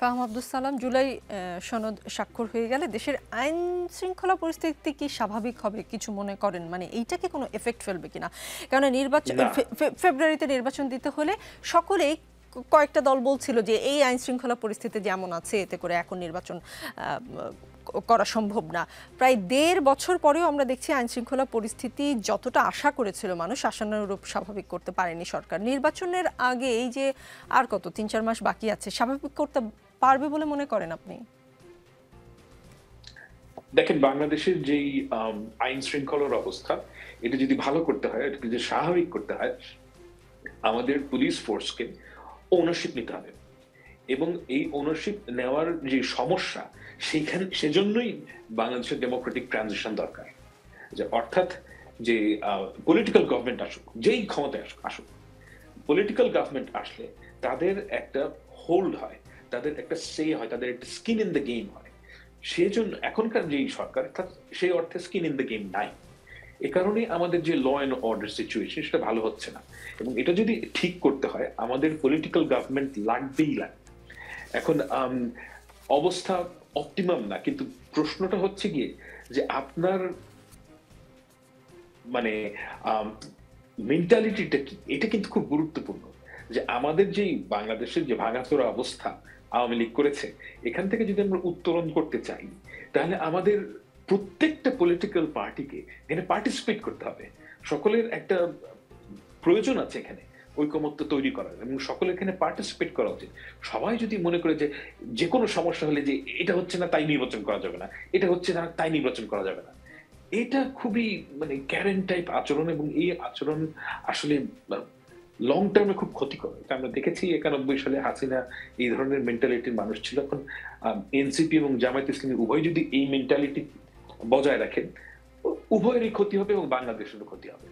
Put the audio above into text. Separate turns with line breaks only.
ফাহাম আব্দুস সালাম, জুলাই সনদ স্বাক্ষর হয়ে গেলে দেশের আইন শৃঙ্খলা পরিস্থিতি কি স্বাভাবিক হবে কিছু মনে করেন? মানে এইটা কি কোনো এফেক্ট ফেলবে কিনা? কারণ নির্বাচন
না।
ফেব্রুয়ারিতে নির্বাচন দিতে হলে সকলেই কয়েকটা দল বলছিল যে এই আইন শৃঙ্খলা পরিস্থিতি যেমন আছে এতে করে এখন নির্বাচন করা সম্ভব না। প্রায় ১.৫ বছর পরেও আমরা দেখছি আইন শৃঙ্খলা পরিস্থিতি যতটা আশা করেছিল মানুষ আশানুরূপ স্বাভাবিক করতে পারেনি সরকার। নির্বাচনের আগে এই যে আর কত ৩-৪ মাস বাকি আছে, স্বাভাবিক করতে পারবে বলে মনে করেন আপনি?
দেখেন, বাংলাদেশের যেই আইন শৃঙ্খলার অবস্থা, এটা যদি ভালো করতে হয়, এটাকে যদি স্বাভাবিক করতে হয়, আমাদের পুলিশ ফোর্সকে ওনারশিপ নিতে হবে। এবং এই ওনারশিপ নেওয়ার যে সমস্যা, সেজন্যই বাংলাদেশের ডেমোক্রেটিক ট্রানজিশন দরকার। যে অর্থাৎ যে পলিটিক্যাল গভর্নমেন্ট আসুক, যেই ক্ষমতায় আসুক, পলিটিক্যাল গভর্নমেন্ট আসলে তাদের একটা হোল্ড হয়, তাদের একটা সে হয়, তাদের একটা স্কিন ইন দ্য গেম হয়। সেজন্য এখনকার যেই সরকার, সেই অর্থে স্কিন ইন দ্য গেম নাই। এ কারণে আমাদের যে ল অ্যান্ড অর্ডার সিচুয়েশন, সেটা ভালো হচ্ছে না। এবং এটা যদি ঠিক করতে হয়, আমাদের পলিটিক্যাল গভর্নমেন্ট লাগবেই লাগবে। এখন অবস্থা অপটিমাম না, কিন্তু প্রশ্নটা হচ্ছে গিয়ে যে আপনার মানে মেন্টালিটিটা কি, এটা কিন্তু খুব গুরুত্বপূর্ণ। যে আমাদের যেই বাংলাদেশের যে ভাঙাচোরা অবস্থা আওয়ামী লীগ করেছে, এখান থেকে যদি আমরা উত্তরণ করতে চাই, তাহলে আমাদের প্রত্যেকটা পলিটিক্যাল পার্টিকে এখানে পার্টিসিপেট করতে হবে। সকলের একটা প্রয়োজন আছে এখানে ঐকমত্য তৈরি করার, এবং সকলের এখানে পার্টিসিপেট করা উচিত। সবাই যদি মনে করে যে যে কোনো সমস্যা হলে যে এটা হচ্ছে না তাই নির্বাচন করা যাবে না, এটা হচ্ছে না তাই নির্বাচন করা যাবে না, এটা খুবই ক্যারেন টাইপ আচরণ, এবং এই আচরণ আসলে লং টার্মে খুব ক্ষতিকর। এটা আমরা দেখেছি ৯১ সালে হাসিনা এই ধরনের মেন্টালিটির মানুষ ছিল। এখন এনসিপি এবং জামায়াত ইসলামী উভয় যদি এই মেন্টালিটি বজায় রাখেন, উভয়েরই ক্ষতি হবে এবং বাংলাদেশেরও ক্ষতি হবে।